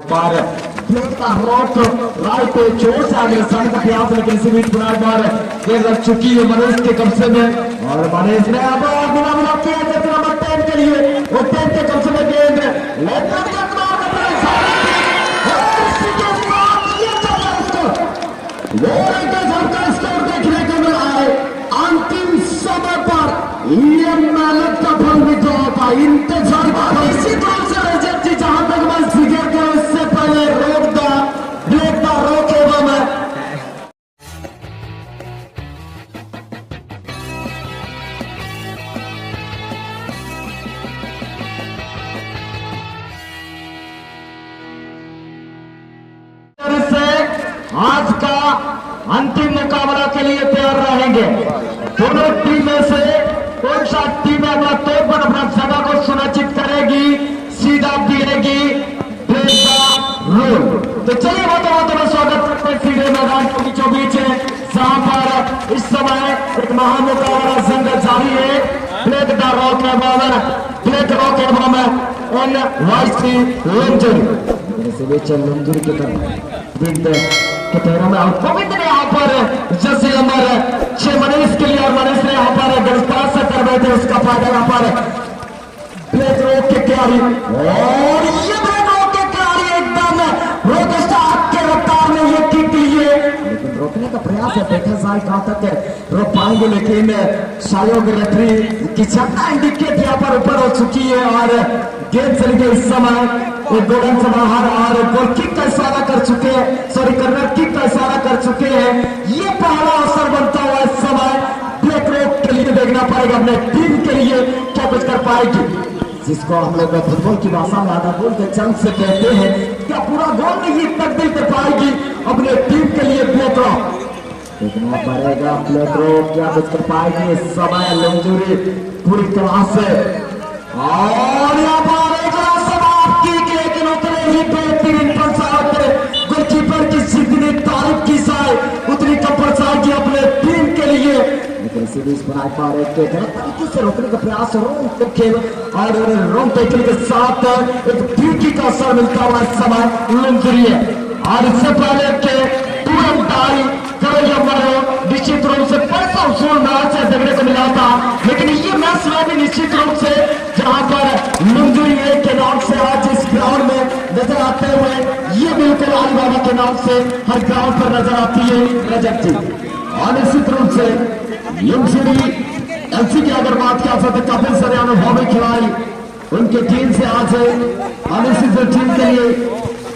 बार का रोक राय पे चोट से आगे स्थान का प्रयास, लेकिन इसी बीच पुनः बार गेंद लग चुकी है मनीष के कब्जे में और मनीष ने अब बिना किया जैसे नंबर 10 के लिए वो 10 के कब्जे में गेंद स्कोर देखने को मिला है। अंतिम समय पर ये मेहनत का फल मिल होता इंतजार इसी तरह से रजत जी जहां तक मैं फिगर के उससे पहले रोके मैं आज का अंतिम मुकाबला के लिए तैयार रहेंगे। दोनों टीम में से कौन सा टीम अपना तौर पर अपना जगह को सुनिश्चित करेगी, सीधा दिएगी रोल। तो चलिए बहुत मैं स्वागत करते हैं सीधे मैदान के बीचों बीच है जहां पर इस समय एक महामुकाबला संघ जारी है। ब्लैक द रॉक है ब्लैक रॉक है ऑन वाइस लंजर लंजर के तरफ में पवित्र ने यहाँ पर जैसे नंबर 6 मनीष के लिए और मनीष ने यहाँ पर गिरफ्तार से कर बैठे उसका फायदा यहाँ पर ब्लैक रॉक के खिलाड़ी और ये ब्लैक रॉक के खिलाड़ी एकदम रोकस्टार के रफ्तार में ये किक लिए, लेकिन रोकने का प्रयास है। देखा जाए कहां तक रोक पाएंगे, लेकिन सहयोग रेफरी की छत्ता इंडिकेट यहाँ पर ऊपर हो चुकी है और गेंद चली गई इस समय एक गोलन से बाहर और गोल किक का इशारा कर चुके हैं, सॉरी कर्नर किक का इशारा कर चुके हैं। ये पहला अवसर बनता हुआ इस समय ब्लैक रॉक के लिए देखना पड़ेगा अपने टीम के लिए क्या कुछ कर पाएगी, जिसको हम लोग फुटबॉल की भाषा में आधा गोल के चंद से कहते हैं। क्या पूरा गोल में ये तब्दील कर पाएगी अपने टीम के लिए ब्लैक रॉक? देखना पड़ेगा ब्लैक रॉक क्या कुछ कर पाएगी इस समय। लंजूरी पूरी तरह से और यहाँ पर लेकिन उतने ही बेहतरीन गोलकीपर की जितनी तारीफ की जाए उतनी कम की अपने टीम के लिए, लेकिन इसी बीच बनाए पा रहे तरीके से रोकने का प्रयास और रोंग टेकल के साथ एक फ्री का असर मिलता हुआ इस समय लंजरी है। और इससे पहले के तुरंत आई निश्चित रूप से पैसा वसूल मैच देखने को मिला था, लेकिन ये मैच में भी निश्चित रूप से जहां पर लंजरी के नाम से आज इस ग्राउंड में नजर आते हुए ये बिल्कुल अलीबाबा के नाम से हर ग्राउंड पर नजर आती है रजत जी। और निश्चित रूप से लंजरी एलसी की अगर बात किया जाए तो काफी सारे अनुभवी खिलाड़ी उनके टीम से आज निश्चित टीम के लिए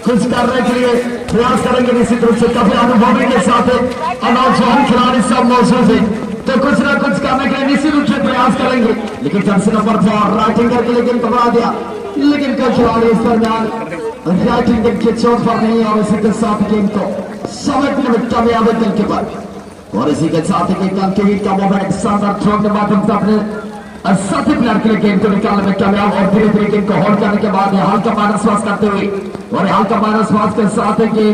कुछ करने के लिए प्रयास करेंगे। निश्चित रूप से काफी अनुभवी के साथ नौजवान खिलाड़ी सब मौजूद है, तो कुछ ना कुछ करने के लिए निश्चित रूप से प्रयास करेंगे। लेकिन जर्सी नंबर 4 राइटिंग करके लेकिन घबरा दिया, लेकिन कई खिलाड़ी इस दरमियान राइटिंग के चोट पर नहीं और इसी के साथ गेम को समेटने में कामयाब है कल के बाद। और इसी के साथ कल के वीक का मोबाइल शानदार थ्रो के माध्यम से अपने साथी प्लेयर के लिए गेम को निकालने में कामयाब और धीरे धीरे गेम को होल्ड करने के बाद हल्का माइनस पास करते हुए और हल्का माइनस पास के साथ कि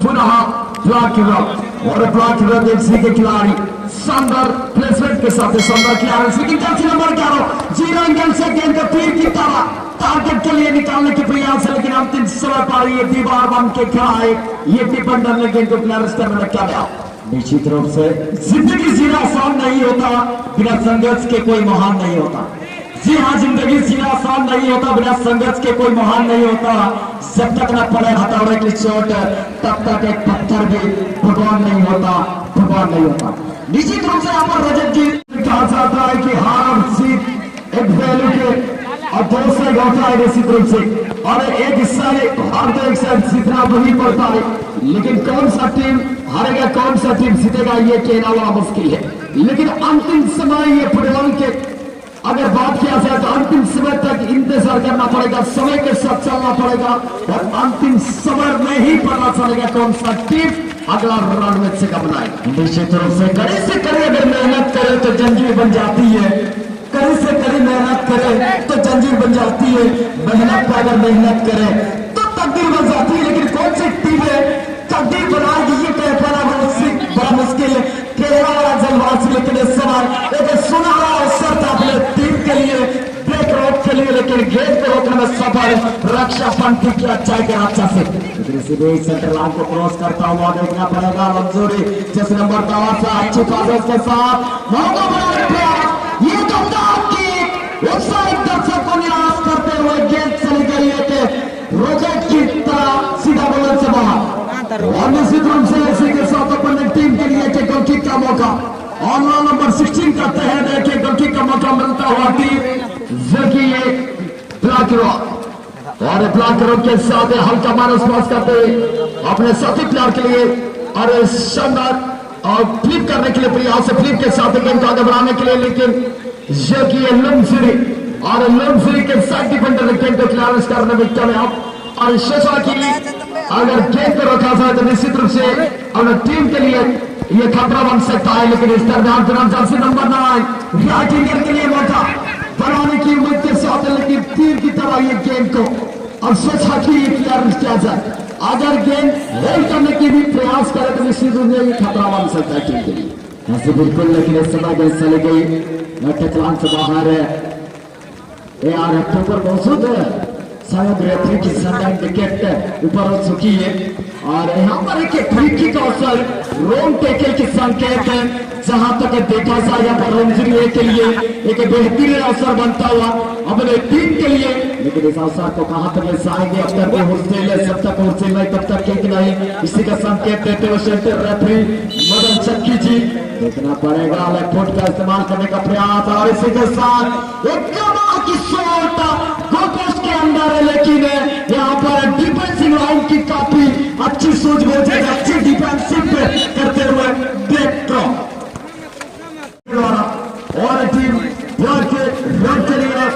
पुनः ब्लॉक और ब्लॉक एफसी के खिलाड़ी शानदार प्लेसमेंट के साथ शानदार खिलाड़ी लेकिन जर्सी नंबर 11 जीरो एंगल से गेंद को तीर की तरह टारगेट के लिए निकालने के प्रयास है, लेकिन अंतिम समय पर ये दीवार बन के खड़ा है। ये डिफेंडर ने गेंद को क्लियर करने में कामयाब। निश्चित रूप से जिंदगी जीना आसान नहीं होता, बिना संघर्ष के कोई महान नहीं होता। जी हाँ, जिंदगी जीना आसान नहीं होता, बिना संघर्ष के कोई महान नहीं होता। जब तक न पड़े हथौड़े की चोट तब तक एक पत्थर भी भगवान नहीं होता, भगवान नहीं होता। निश्चित रूप से यहाँ पर रजत जी कहा जाता है कि हार और जीत एक वैल्यू के और दो से होता है निश्चित रूप से, और एक हिस्सा हार तो एक साथ जीतना वही पड़ता है, लेकिन कौन सा टीम हारेगा कौन सा टीम जीतेगा ये कहना बड़ा मुश्किल है। लेकिन अंतिम समय ये फुटबॉल के अगर बात किया जाए तो अंतिम समय तक इंतजार करना पड़ेगा, समय के साथ चलना पड़ेगा और अंतिम समय में ही पता चलेगा कौन सा टीम अगला राउंड में से कब बनाए। निश्चित रूप से कड़ी से कड़ी अगर मेहनत करे तो जंजीर बन जाती है, कड़ी से कड़ी मेहनत करे तो जंजीर बन जाती है, मेहनत पर अगर मेहनत करे तो तकदीर बन जाती है। लेकिन कौन सी टीम है तकदीर बनाएगी ये कह पाना बड़ा मुश्किल है। केरला वाला जलवासी लेकिन इस समय एक सुनहरा अवसर था अपने टीम के लिए ब्रेक रॉक के लिए, लेकिन गेंद को रोकने में सफर रक्षा पंथी की अच्छाई के रक्षा से सेंटर लाइन को क्रॉस करता हुआ देखना पड़ेगा मंजूरी जिस नंबर का अच्छी पास के साथ मौका बना ये दर्शक को निराश करते हुए गेंद चली गई है कि रोजेट की तरह सीधा बॉलर से बाहर और निश्चित रूप से इसी के साथ अपने टीम के लिए गोलकीप का मौका और नंबर 16 करते हैं देखिए गोलकीप का मौका मिलता हुआ टीम जकी और ब्लैक के साथ हल्का माइनस पास करते हुए अपने साथी प्लेयर के लिए और शानदार और फ्लिप करने के लिए प्रयास से फ्लिप के साथ गेम को आगे बढ़ाने के लिए लेकिन लमसरी और लमसरी के साइड डिफेंडर गेम को क्लियरेंस करने में कामयाब और शेषा की अगर गेम को रखा जाए तो निश्चित रूप से अपने टीम के लिए ये खतरा बन सकता है लेकिन इस दरमियान जर्सी नंबर 9 राइट विंगर के लिए मौका बनाने की उम्मीद के साथ लेकिन तीर की तरह ये गेम को अब सोचा कि ये क्लियरेंस किया जाए अगर गेम होल्ड करने की भी प्रयास करे तो निश्चित रूप से ये खतरा बन सकता है टीम के लिए ऐसे बिल्कुल लेकिन इस समय गेंद चली गई टचलान से बाहर है यार अक्टूबर मौजूद है शायद रेफरी की सनलाइन विकेट ऊपर हो चुकी है और यहाँ पर एक फ्री किक अवसर रोम टेकल के संकेत है जहां तक देखा जाए यहाँ पर लमसरी के लिए एक बेहतरीन अवसर बनता हुआ अपने टीम के लिए लेकिन इस अवसर को कहां तक ले जाएंगे अब तक हॉस्टेल है जब तक हॉस्टेल नहीं तब तक किक नहीं इसी का संकेत देते हुए सेंटर रेफरी मदन चक्की जी देखना पड़ेगा लेफ्ट फुट का इस्तेमाल करने का प्रयास और इसी के साथ एक कमाल की शॉट गोल पोस्ट के अंदर है लेकिन यहाँ पर डिफेंसिव लाइन की काफी अच्छी सूझबूझ है अच्छी डिफेंसिव करते हुए बैक थ्रो और टीम के लिए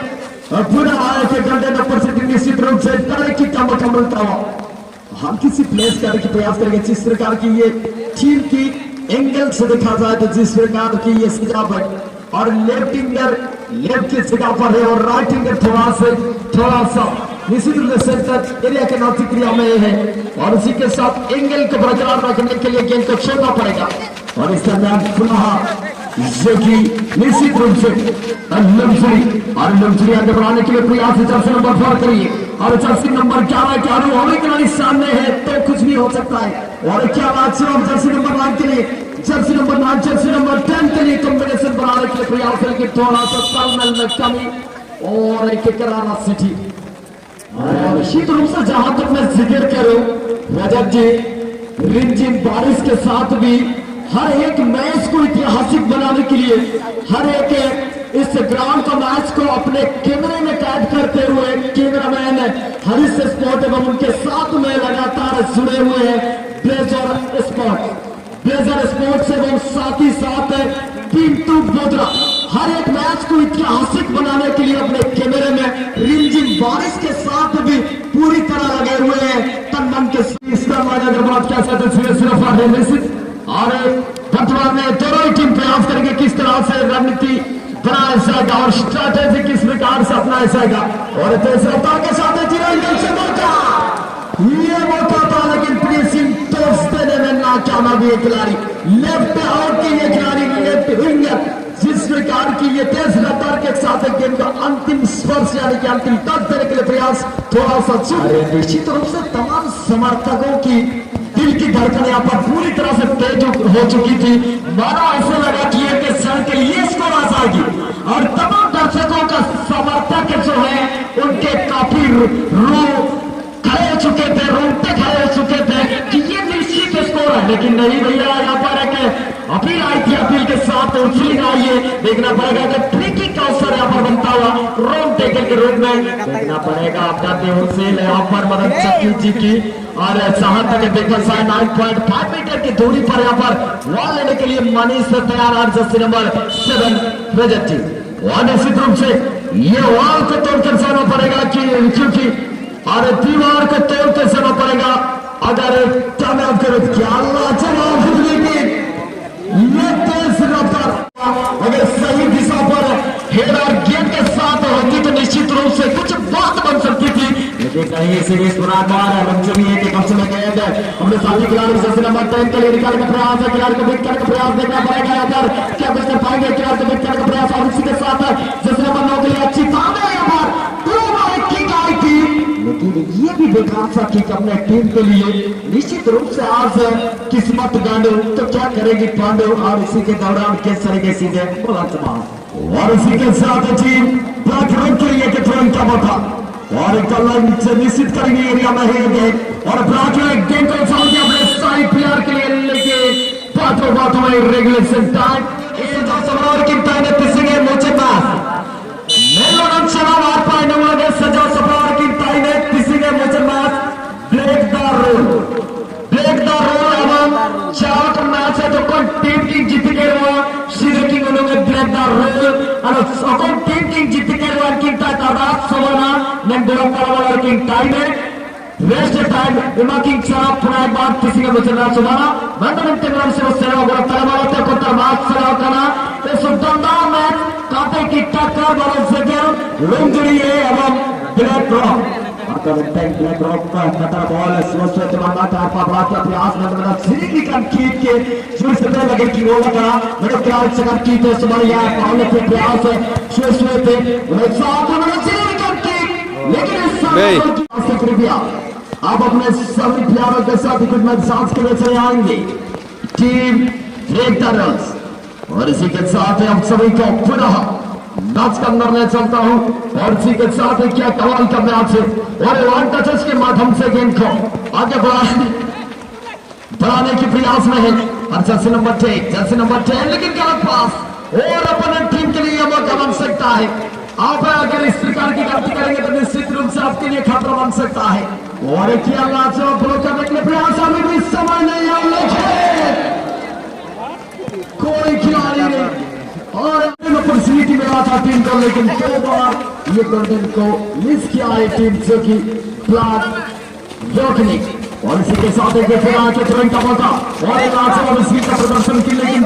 पूरा आए के घंटे नंबर से निश्चित रूप से तरक्की का मौका मिलता हुआ हम किसी प्लेस करने की प्रयास करेंगे जिस प्रकार की ये टीम की एंगल से देखा जाए तो जिस प्रकार की ये सजावट और लेफ्ट विंगर लेफ्ट की जगह पर है और राइट विंगर थोड़ा सा निश्चित रूप से सेंटर एरिया के नौतिक्रिया में है और उसी के साथ एंगल को बरकरार रखने के लिए गेंद को छोड़ना पड़ेगा और इस दरमियान पुनः निश्चित रूप से लमसरी आगे बढ़ाने के लिए प्रयास जर्सी नंबर 4 करिए और जर्सी नंबर 11 के होने के लिए सामने है तो कुछ भी हो सकता है और क्या बात है जर्सी नंबर 9 के लिए जर्सी नंबर 9 जर्सी नंबर 10 के लिए कॉम्बिनेशन बनाने के लिए प्रयास है कि थोड़ा सा तालमेल में कमी और एक करारा सिटी निश्चित रूप से जहां तक मैं जिक्र करूं रजत जी रिमझिम बारिश के साथ भी हर एक मैच को ऐतिहासिक बनाने के लिए हर एक इस ग्राउंड का मैच को अपने कैमरे में कैद करते हुए कैमरामैन हरीश स्पोर्ट एवं उनके साथ में लगातार जुड़े हुए हैं ब्लेजर स्पोर्ट्स एवं साथ ही साथ पिंटू बोदरा हर एक मैच को ऐतिहासिक बनाने के लिए अपने कैमरे में रिमझिम बारिश के साथ भी पूरी तरह लगे हुए हैं तन मन के अगर बात क्या चाहते और वर्तमान में दोनों ही टीम प्रयास करेंगे किस तरह से रणनीति बनाया जाएगा और स्ट्रैटेजी किस प्रकार से अपनाया जाएगा और तेज रफ्तार के साथ ये मौका था लेकिन प्रेसिंग टॉस देने में नाकामयाब ये खिलाड़ी लेफ्ट आउट के ये खिलाड़ी लेफ्ट विंगर जिस प्रकार की ये तेज रफ्तार के साथ गेम का अंतिम स्पर्श यानी कि अंतिम टच देने के लिए प्रयास थोड़ा सा निश्चित रूप से तमाम समर्थकों की दिल की धड़कन यहाँ पर पूरी तरह से तेज हो चुकी थी माना ऐसा लगा कि ये क्षण के लिए स्कोर आ जाएगी और तमाम दर्शकों का समर्थक जो है उनके काफी रो खड़े हो चुके थे रोंगटे खड़े हो चुके थे कि ये निश्चित स्कोर है लेकिन नहीं भैया यहाँ पर एक अपील आई थी अपील के साथ उछलिंग आई है देखना पड़ेगा कि फ्री किक का अवसर यहाँ पर बनता हुआ रोम टेकल के रूप में देखना पड़ेगा अपना बेहोसेल यहाँ पर मदन चक्की जी की और जहां तक देखा जाए 9.5 मीटर की दूरी पर यहाँ पर बॉल लेने के लिए मनीष से तैयार और जर्सी नंबर 7 रजत जी और निश्चित रूप से ये वॉल को तोड़कर जाना पड़ेगा क्योंकि और दीवार को तोड़कर जाना पड़ेगा अगर कामयाब करो क्या ये तेज रफ्तार अगर सही दिशा पर हेड और गेंद के साथ होती तो निश्चित रूप से कुछ बात बन सकती थी लेकिन कहीं सीरीज लमसरी है कि कम से गेंद अपने साथी खिलाड़ी जर्सी नंबर 10 के लिए निकालने का प्रयास है खिलाड़ी को बीट करने का प्रयास देखना पड़ेगा यहाँ पर क्या कुछ कर पाएंगे खिलाड़ी को बीट करने का प्रयास और इसी के साथ जर्सी नंबर 9 के लिए अच्छी यहाँ पर किक आई थी लेकिन ये भी बेकार सा किक अपने टीम के लिए। निश्चित रूप से आज किस्मत गांडो तो क्या करेगी पांडो, और इसी के दौरान किस तरीके सीधे बोला और इसी के साथ टीम ब्लैक रन के लिए तुरंत का मौका और एक लाइन से निश्चित करेंगे एरिया में है और ब्लैक गेम को सामने अपने साइड प्लेयर के लिए लेके बातों में रेगुलेशन टाइम इसे जो समरावर की टाइम है पिसेंगे मोचे पास मेलोन चला मार पाए न लगे सजा समरावर की टाइम है पिसेंगे मोचे पास ब्रेक द रोल एवं चार का मैच है तो कौन टीम की जीत के हुआ सीधे की उन्होंने ब्रेक द रोल और कौन टीम की जीत के हुआ की तादाद सवाना मैं गोल करवाने की टाइम है रेस्ट टाइम इमाकिंग चार पुनः एक बार किसी का बचना सुबाना मंडल इंतजाम से उससे और तरवाला तक तरवात सलाह करना इस शानदार मैच काटे की टक्कर वाले जगह लुंजरी है एवं ब्लैक रॉक अगर टैंक ब्लैक रॉक का खतरा बॉल है स्वस्थ है जमाना का पापा का प्रयास में सीधी का कीट के शुरू से पहले लगे कि वो लगा मेरे ख्याल से कर की तो समझिया पावले के प्रयास है शुरू थे वो साथ में सीधी का कीट लेकिन इस साथ से कृपया आप अपने सभी प्यारों के साथ कुछ मैच सांस के लिए चले आएंगे टीम ब्रेक द रन्स और इसी के साथ हम सभी को पुनः मैच का निर्णय चलता हूं और इसी के साथ क्या कमाल का मैच है और वन टचेस के माध्यम से गेम को आगे बढ़ाने के प्रयास में है और जर्सी नंबर 10 लेकिन गलत पास और अपने टीम के लिए मौका बन सकता है। आप अगर इस प्रकार की गलती करेंगे तो निश्चित रूप से आपके लिए खतरा बन सकता है और क्या लाजवाब ब्लॉक करने के लिए प्रयास अभी भी समय नहीं है कोई खिलाड़ी नहीं और अपॉर्चुनिटी मिला था टीम को लेकिन दो बार ये गोल्डन को मिस किया है टीम जो की ब्लॉक रोकने और इसी के साथ एक फिर आके तुरंत का मौका और एक लाजवाब स्पीड का प्रदर्शन की लेकिन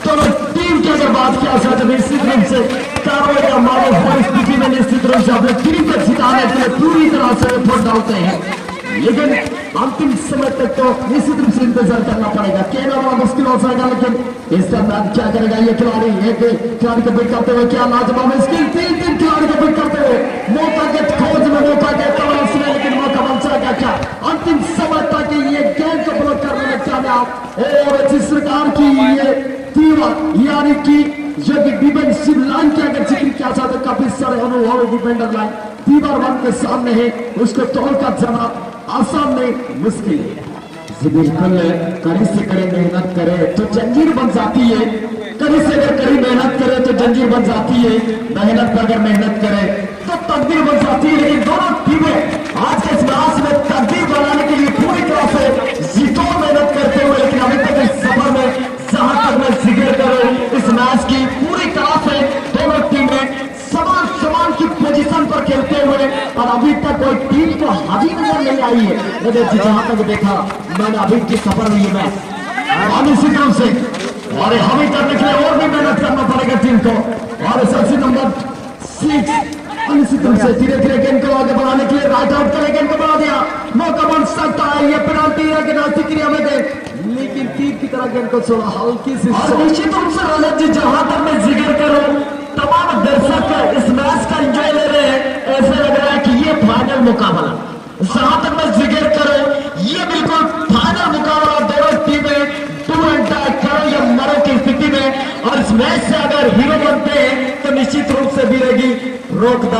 दोनों टीम की अगर बात किया जाए तो निश्चित रूप से कार्रवाई का मामला परिस्थिति में निश्चित रूप से अपने टीम को जिताने के लिए पूरी तरह से एफर्ट डालते हैं लेकिन अंतिम समय तक तो निश्चित रूप से इंतजार करना पड़ेगा कहना बड़ा मुश्किल हो जाएगा लेकिन इस दरमियान क्या करेगा ये खिलाड़ी एक खिलाड़ी को बीट करते हुए क्या लाजवाब स्किल तीन खिलाड़ी को बीट करते हुए मौका के खोज में मौका के तलाश में लेकिन मौका बन जाएगा क्या अंतिम समय तक ये गेम को ब्लॉक करने में कामयाब और जिस प्रकार की ये तीव्र यानी कि जो कि डिफेंसिव लाइन की अगर जिक्र किया जाए तो काफी सारे अनुभव डिफेंडर लाइन दीवार वन के सामने है उसको तोड़कर जाना आसान नहीं मुश्किल है बिल्कुल कड़ी से कड़ी मेहनत करे तो जंजीर बन जाती है कड़ी से अगर कड़ी मेहनत करे तो जंजीर बन जाती है मेहनत पर अगर मेहनत करे तो तकदीर बन जाती है लेकिन दोनों टीमें आज के इस मैच में तकदीर बनाने के लिए पूरी तरह से जीतो मेहनत करते हुए लेकिन अभी तक इस सफर में जहां तक मैं जिक्र करूं इस मैच की पूरी तरह से दोनों टीमें समान की पोजीशन पर खेलते हुए और अभी तक कोई टीम को हावी नजर नहीं आई है मैंने जहां तक देखा मैंने अभी की सफर में ये मैच निश्चित रूप से और हावी करने के लिए और भी मेहनत करना पड़ेगा टीम को और जर्सी नंबर 6 निश्चित रूप से धीरे धीरे गेम को आगे बढ़ाने के लिए राइट आउट करे गेम को बढ़ा दिया मौका बन सकता है ये पेनाल्टी है कि नास्तिक क्रिया में गए लेकिन तीर की तरह गेम को छोड़ा हल्की सी और निश्चित रूप से रजत जी जहां तक मैं जिक्र करूं तमाम दर्शक इस मैच का एंजॉय ले रहे हैं ऐसे लग रहा है कि ये फाइनल मुकाबला जहां तक मैं जिक्र करूं ये बिल्कुल फाइनल मुकाबला दोनों टीमें टू एंड टाई करो या मरो की स्थिति में और इस मैच से अगर हीरो बनते हैं तो निश्चित रूप से मिलेगी रोक द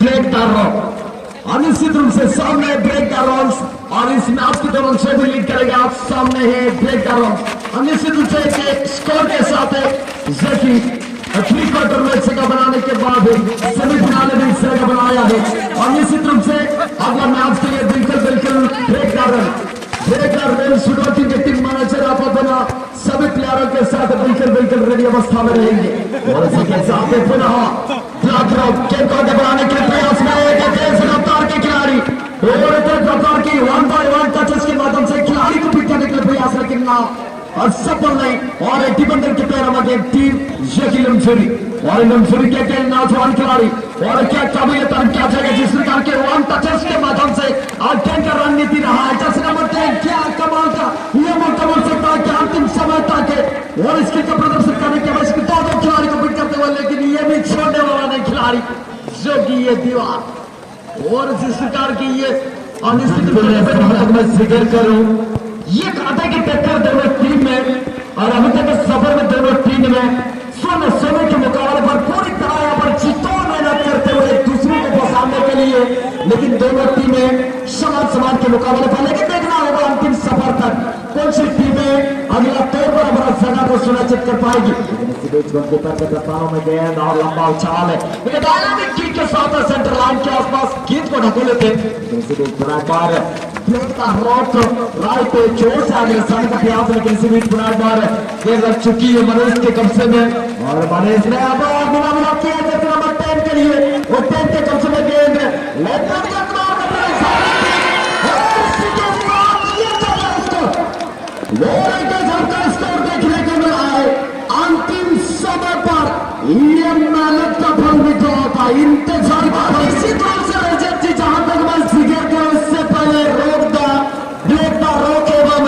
ब्रेक द रॉक और निश्चित रूप से सामने ब्रेक द रॉक्स और इस मैच की दोनों से भी लीड करेगा आप सामने है ब्रेक द रॉक्स और निश्चित रूप से स्कोर के साथ जैकी प्री क्वार्टर मैच का बनाने के बाद सेमीफाइनल में इस तरह का बनाया है और निश्चित रूप से अगला मैच के लिए बिल्कुल ब्रेक शुरुआती के टीम मैनेजर आप अपना सभी प्लेयरों के साथ बिल्कुल रेडी अवस्था में रहेंगे और इसी के साथ पुनः ब्लैक रॉक गेम को आगे बढ़ाने के प्रयास में एक तेज रफ्तार के खिलाड़ी और तेज रफ्तार की 1 बाय 1 टचेस के माध्यम से खिलाड़ी को पीट करने के लिए प्रयास लेकिन ना और सफल नहीं और डिफेंडर के पैर में टीम लमसुरी और लमसुरी के नौजवान खिलाड़ी और क्या काबिल तारीफ किया जाएगा जिस प्रकार के 1 टचेस के माध्यम से और का रणनीति रहा है जैसे नंबर 10 क्या कमाल का ये मौका बन सकता है कि अंतिम समय तक और इसके प्रदर्शन करने के बाद खिलाड़ी को पीट करते हुए लेकिन ये भी छोड़ने वाला नहीं खिलाड़ी जो कि ये दीवार और जिस प्रकार की ये मैं जिक्र करूं, ये कांटे की टक्कर दोनों टीम में, और अभी तक इस सफर में दोनों टीम में सोने के मुकाबले पर पूरी तरह यहाँ पर चित्तौड़ मेहनत करते हुए एक दूसरे को फंसाने के लिए, लेकिन दोनों टीमें समान के मुकाबले पर। लेकिन देखना होगा अंतिम सफर तक कौन सी टीमें अगला तौर पर अपना जगह को सुनिश्चित कर पाएगी। गोलकीपर के दस्तानों में गेंद और लंबा उछाल है, लेकिन डायनामिक किक के साथ सेंटर लाइन के आसपास गेंद को ढको लेते का रॉक राइट पे जोर से आगे सामने का प्रयास, लेकिन इसी बीच बार गेंद लग चुकी है मनीष के कब्जे में, और मनीष ने अब मिला किया जैसे नंबर 10 के लिए, और 10 के कब्जे में गेंद स्कोर देखने को मिला है। अंतिम समय पर ये मेहनत का फल भी होता, इंतजार इसी तरह से रजत जी जहां तक मैं जिक्र करूं, इससे पहले रोक एवं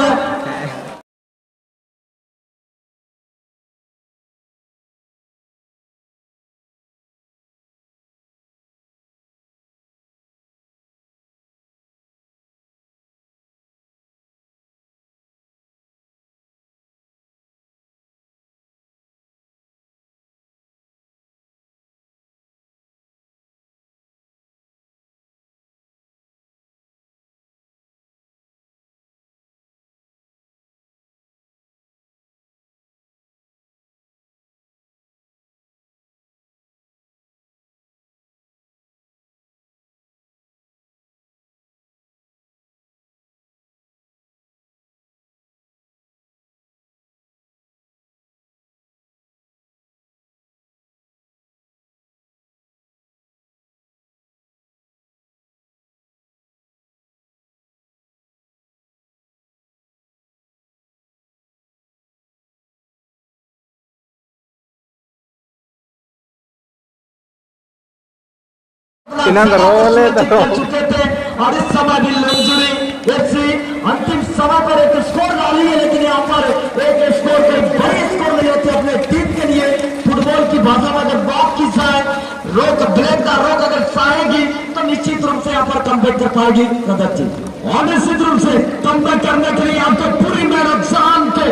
चुके थे, और इस समय भी लंजुरी अंतिम समय पर एक स्कोर डाली है, लेकिन यहाँ पर एक स्कोर के बड़े स्कोर नहीं होते अपने टीम के लिए। फुटबॉल की भाषा में अगर बात की जाए, ब्रेक का रोक अगर चाहेगी तो निश्चित रूप से यहाँ पर कमबैक कर पाएगी रजत जी, और निश्चित रूप से कमबैक करने के लिए आपको पूरी मेहनत शाम को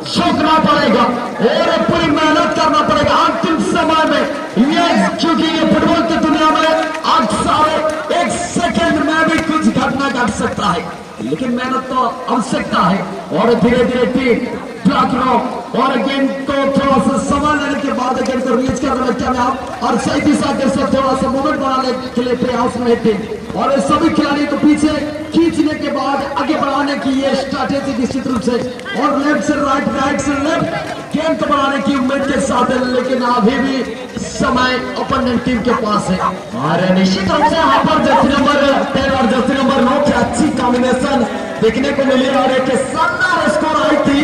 झोंकना पड़ेगा और पूरी मेहनत करना पड़ेगा अंतिम समय में। ये क्योंकि ये फुटबॉल की दुनिया में अक्सर एक सेकंड में भी कुछ घटना घट सकता है, लेकिन मेहनत तो आवश्यकता है, और धीरे धीरे टीम ब्लॉक रो और गेंद को थोड़ा सा संभाल लेने के बाद गेंद को रिलीज करने में कामयाब, और सही दिशा के साथ थोड़ा सा मूवमेंट बनाने के लिए प्रयास में टीम, और सभी खिलाड़ी को पीछे खींचने के बाद आगे बढ़ाने की ये स्ट्रैटेजी निश्चित रूप से, और लेफ्ट से राइट से लेफ्ट गेंद को बढ़ाने की उम्मीद के साथ है, लेकिन अभी भी समय ओपोनेंट टीम के पास है। और निश्चित रूप से यहाँ पर जर्सी नंबर 10 और जर्सी नंबर 9 की अच्छी कॉम्बिनेशन देखने को मिली, और एक शानदार स्कोर आई थी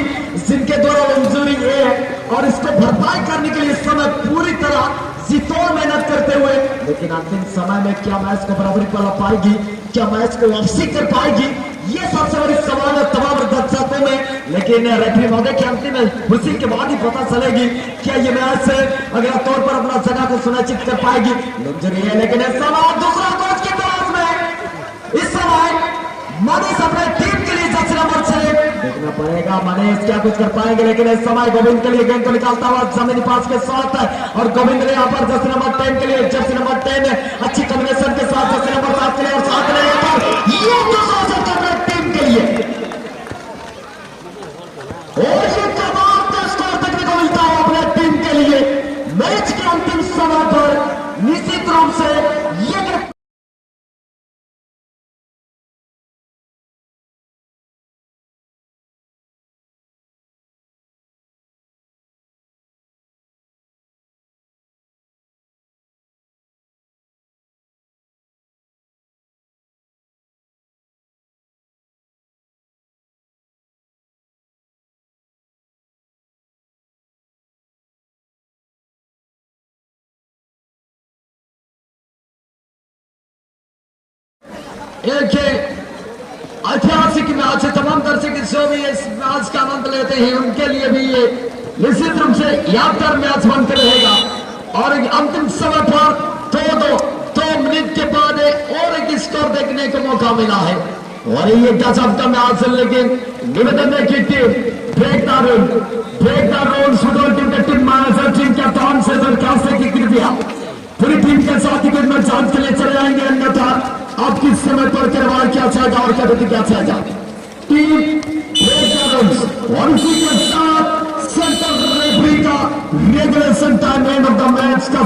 जिनके द्वारा इंजरी है, और इसको भरपाई करने के लिए समय पूरी तरह जितोड़ मेहनत करते हुए, लेकिन अंतिम समय में क्या मैच को बराबरी पर ला पाएगी, क्या मैच को वापसी कर पाएगी, ये सबसे बड़ी सवाल है तमाम दर्शकों में। लेकिन रेफरी महोदय के अंतिम खुशी के बाद ही पता चलेगी क्या ये मैच अगला तौर पर अपना जगह को सुनिश्चित कर पाएगी। इंजरी है, लेकिन इस समय दूसरा कोच की तरफ में इस समय मनीष अपने टीम के लिए जर्सी नंबर 6 देखना पड़ेगा मनीष क्या कुछ कर पाएंगे, लेकिन इस समय गोविंद के लिए गेंद को निकालता हुआ जमीनी पास के साथ, और गोविंद ने यहाँ पर जर्सी नंबर 10 के लिए, जर्सी नंबर 10 अच्छी कॉम्बिनेशन के साथ जर्सी नंबर 7 के लिए, और 7 ने यहाँ पर ये दूसरा टीम के लिए और ये कमाल स्कोर देखने को मिलता है अपने टीम के लिए मैच के अंतिम समय पर। निश्चित रूप से ये एक ऐतिहासिक मैच है, तमाम दर्शक जो भी इस मैच का आनंद लेते हैं उनके लिए भी ये निश्चित रूप से यादगार मैच बनकर रहेगा। और अंतिम समय पर 2 मिनट के बाद और स्कोर देखने को मौका मिला है। और ये गजब का मैच, लेकिन निवेदन है कि team break the rule football team के टीम मैनेजर टीम कैप्टन से दरखास्त है कि कृपया पूरी टीम के साथ ही में जांच के लिए चले जाएंगे, अन्यथा आप किस समय पर करवाया क्या जाएगा और क्या किया जाएगा। टीम ब्रेक द रूल्स और इसी के साथ सेंटर रेफरी का regulation time end of the match का